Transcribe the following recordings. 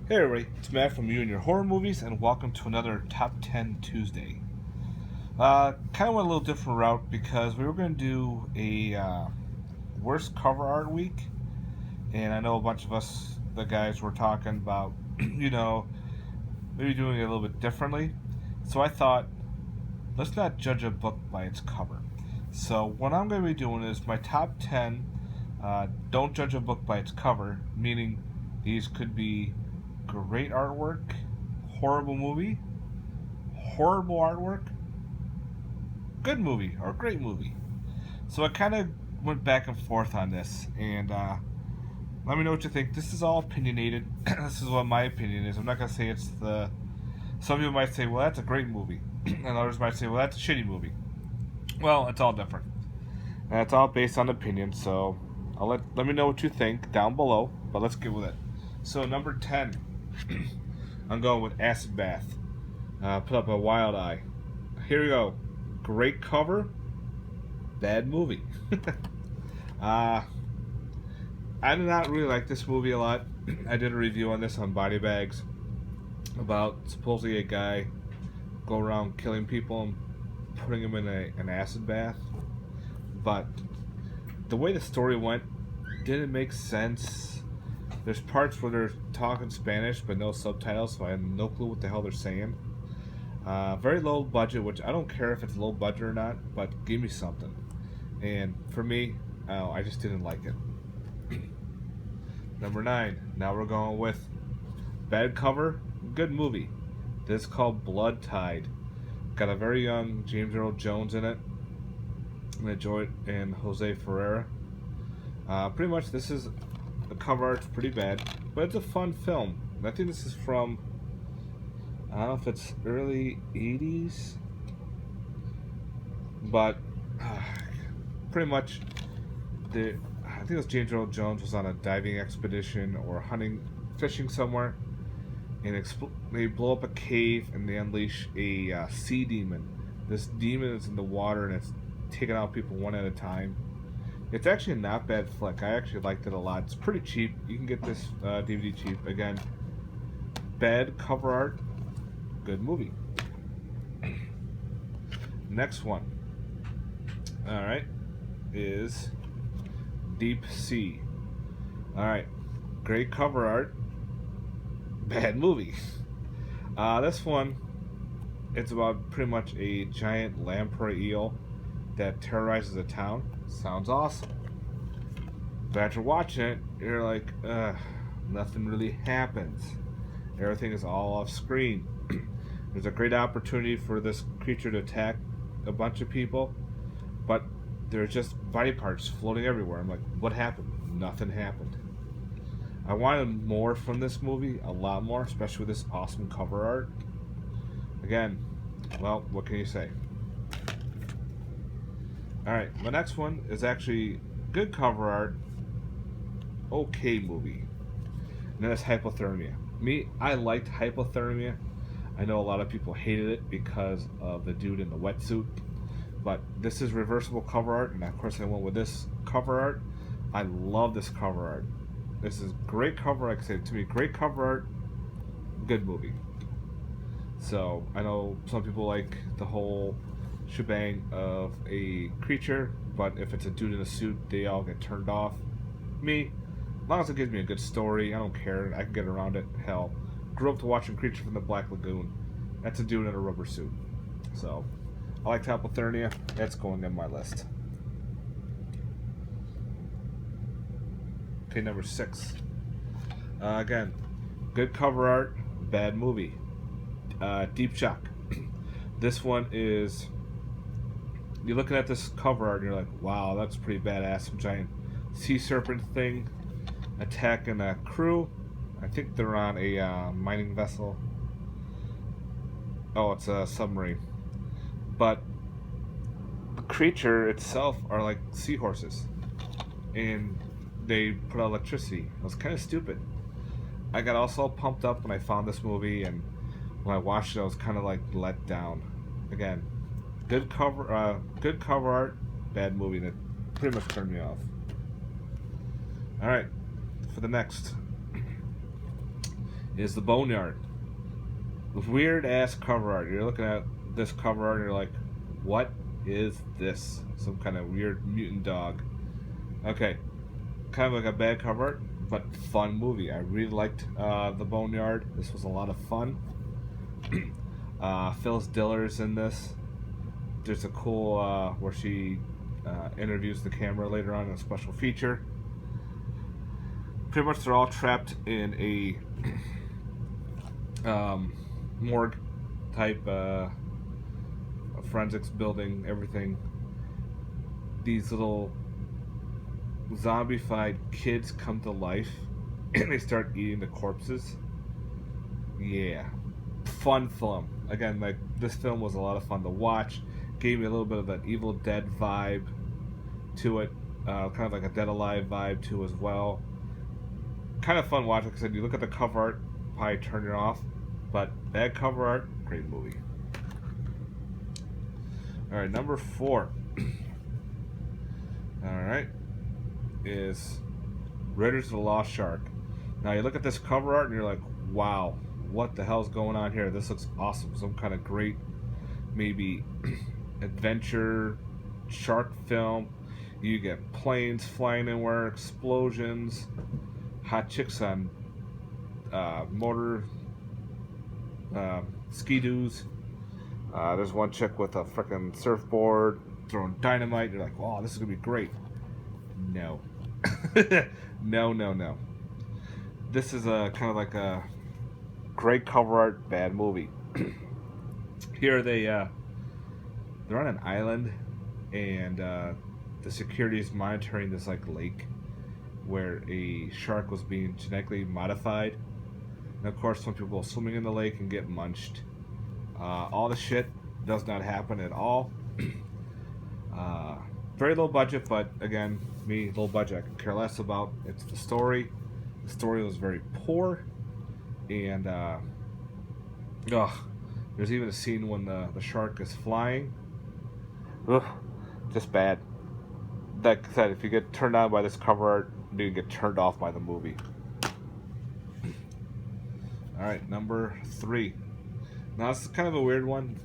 Hey everybody, it's Matt from You and Your Horror Movies, and welcome to another Top 10 Tuesday. Kind of went a little different route because we were going to do a worst cover art week, and I know a bunch of us, the guys, were talking about, maybe doing it a little bit differently. So I thought, let's not judge a book by its cover. So what I'm going to be doing is my top 10 don't judge a book by its cover, meaning these could be great artwork, horrible movie, horrible artwork, good movie, or great movie. So I kind of went back and forth on this, and let me know what you think. This is all opinionated. This is what my opinion is. I'm not going to say it's the... Some people might say, well, that's a great movie. And others might say, well, that's a shitty movie. Well, it's all different. And it's all based on opinion, so let me know what you think down below, but let's get with it. So, number 10. I'm going with Acid Bath. Put up a Wild Eye. Here we go. Great cover, bad movie. I did not really like this movie a lot. I did a review on this on Body Bags about supposedly a guy go around killing people and putting them in an acid bath. But the way the story went didn't make sense. There's parts where they're talking Spanish but no subtitles, so I have no clue what the hell they're saying. Very low budget, which I don't care if it's low budget or not, but give me something. And for me, I just didn't like it. Number 9. Now we're going with bad cover, good movie. This is called Blood Tide. Got a very young James Earl Jones in it. And enjoy it, and Jose Ferreira. Pretty much this is... The cover art's pretty bad, but it's a fun film. And I think this is from, I don't know if it's early 80s, but pretty much, I think it was James Earl Jones was on a diving expedition or hunting, fishing somewhere, and they blow up a cave and they unleash a sea demon. This demon is in the water and it's taking out people one at a time. It's actually a not bad flick. I actually liked it a lot. It's pretty cheap. You can get this DVD cheap. Again, bad cover art, good movie. Next one, alright, is Deep Sea. Alright, great cover art, bad movie. This one, it's about pretty much a giant lamprey eel that terrorizes a town. Sounds awesome. But after watching it, you're like, nothing really happens. Everything is all off screen. There's a great opportunity for this creature to attack a bunch of people, but there's just body parts floating everywhere. I'm like, what happened? Nothing happened. I wanted more from this movie, a lot more, especially with this awesome cover art. Again, well, what can you say? Alright, my next one is actually good cover art, okay movie. And that is Hypothermia. Me, I liked Hypothermia. I know a lot of people hated it because of the dude in the wetsuit. But this is reversible cover art, and of course I went with this cover art. I love this cover art. This is great cover, like I said, to me, great cover art, good movie. So, I know some people like the whole shebang of a creature, but if it's a dude in a suit, they all get turned off. Me, as long as it gives me a good story, I don't care. I can get around it. Hell, grew up to watching Creature from the Black Lagoon. That's a dude in a rubber suit. So, I like Hypothermia. That's going in my list. Okay, number 6. Again, good cover art, bad movie. Deep Shock. This one is... You're looking at this cover art and you're like, wow, that's pretty badass. Some giant sea serpent thing attacking a crew. I think they're on a mining vessel. Oh, it's a submarine. But the creature itself are like seahorses. And they put out electricity. It was kind of stupid. I got also pumped up when I found this movie, and when I watched it, I was kind of like let down. Again, good cover art, bad movie. That pretty much turned me off. All right, for the next is the Boneyard. Weird ass cover art. You're looking at this cover art and you're like, what is this? Some kind of weird mutant dog. Okay, kind of like a bad cover art, but fun movie. I really liked the Boneyard. This was a lot of fun. Phyllis Diller's in this. There's a cool where she interviews the camera later on in a special feature. Pretty much they're all trapped in a morgue type forensics building, everything. These little zombified kids come to life and they start eating the corpses. Yeah. Fun film. Again, like, this film was a lot of fun to watch. Gave me a little bit of an Evil Dead vibe to it. Kind of like a Dead Alive vibe too as well. Kind of fun watching, because you look at the cover art, probably turn it off. But bad cover art, great movie. Alright, number 4. Alright. Is Raiders of the Lost Shark. Now you look at this cover art and you're like, wow, what the hell's going on here? This looks awesome. Some kind of great, maybe adventure shark film. You get planes flying anywhere, explosions, hot chicks on motor ski-doos. There's one chick with a freaking surfboard throwing dynamite. You're like, wow, this is gonna be great. No. No. This is a kind of like a great cover art, bad movie. Here they're on an island, and the security is monitoring this like lake where a shark was being genetically modified. And of course, some people go swimming in the lake and get munched. All the shit does not happen at all. Very low budget, but again, me, low budget, I could care less about. It's the story. The story was very poor. And, there's even a scene when the shark is flying. Ugh, just bad. Like I said, if you get turned on by this cover art, you get turned off by the movie. Alright, number 3. Now, this is kind of a weird one.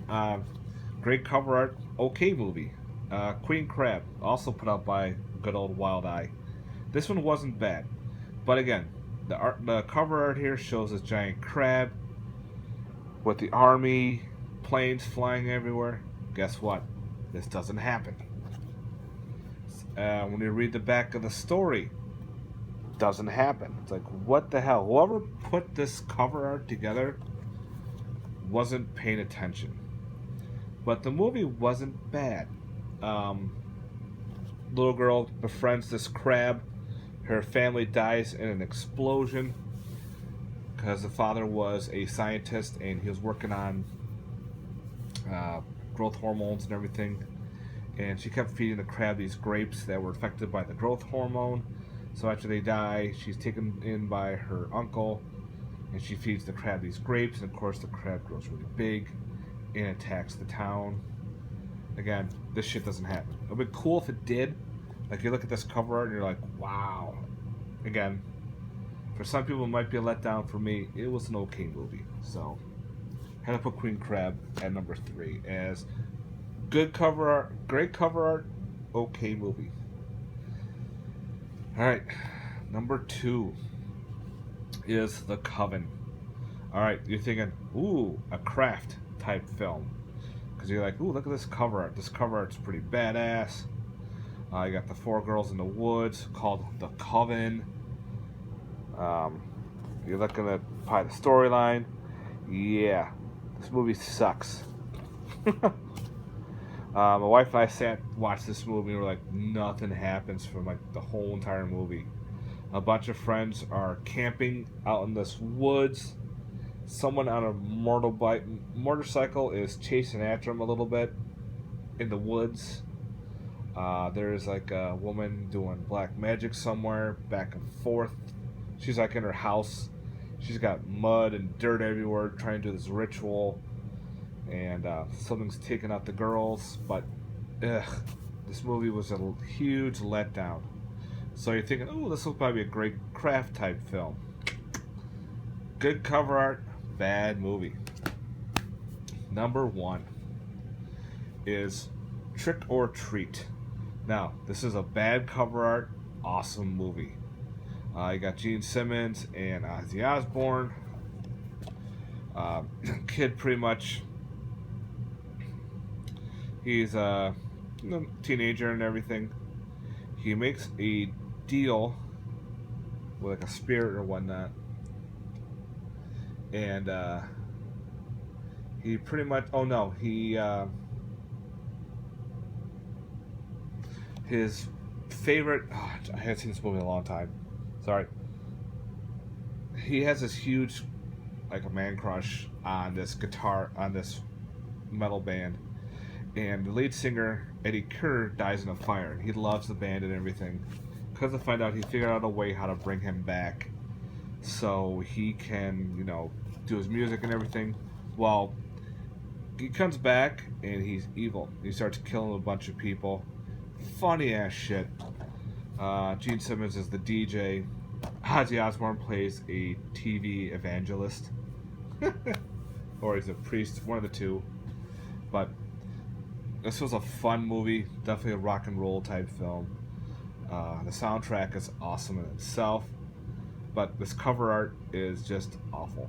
Great cover art, okay movie. Queen Crab, also put out by good old Wild Eye. This one wasn't bad. But again, the cover art here shows this giant crab with the army, planes flying everywhere. Guess what? This doesn't happen. When you read the back of the story, doesn't happen. It's like, what the hell? Whoever put this cover art together wasn't paying attention. But the movie wasn't bad. Little girl befriends this crab. Her family dies in an explosion because the father was a scientist and he was working on growth hormones and everything. And she kept feeding the crab these grapes that were affected by the growth hormone. So after they die, she's taken in by her uncle, and she feeds the crab these grapes, and of course the crab grows really big and attacks the town. Again, this shit doesn't happen. It would be cool if it did. Like, you look at this cover art and you're like, wow. Again, for some people it might be a letdown. For me, it was an okay movie. So, I had to put Queen Crab at number 3 as good cover art, great cover art, okay movie. Alright, number 2 is The Coven. Alright, you're thinking, ooh, a craft type film. Because you're like, ooh, look at this cover art. This cover art's pretty badass. You got the 4 girls in the woods called The Coven. You're looking at probably the storyline. Yeah, this movie sucks. My wife and I sat watched this movie and we're like, nothing happens for like the whole entire movie. A bunch of friends are camping out in this woods. Someone on a motorcycle is chasing after them a little bit in the woods. There's like a woman doing black magic somewhere, back and forth. She's like in her house. She's got mud and dirt everywhere trying to do this ritual. And something's taking out the girls. But, this movie was a huge letdown. So you're thinking, oh, this will probably be a great craft type film. Good cover art, bad movie. Number 1 is Trick or Treat. Now, this is a bad cover art, awesome movie. You got Gene Simmons and Ozzy Osbourne. Kid pretty much, he's a teenager and everything. He makes a deal with like a spirit or whatnot, and he pretty much, oh no, he his favorite, I haven't seen this movie in a long time, sorry. He has this huge, like a man crush on this guitar, on this metal band, and the lead singer Eddie Kerr dies in a fire. He loves the band and everything. Because to find out, he figured out a way how to bring him back, so he can, do his music and everything. Well, he comes back and he's evil. He starts killing a bunch of people. Funny ass shit. Gene Simmons is the DJ. Ozzy Osbourne plays a TV evangelist. Or he's a priest, one of the two. But this was a fun movie, definitely a rock and roll type film. The soundtrack is awesome in itself, but this cover art is just awful.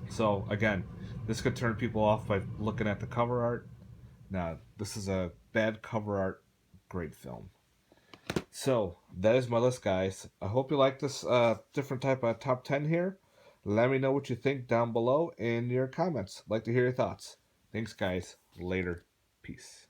So again, this could turn people off by looking at the cover art. Now, this is a bad cover art, great film. So that is my list, guys. I hope you like this different type of top 10 here. Let me know what you think down below in your comments. I'd like to hear your thoughts. Thanks, guys. Later. Peace.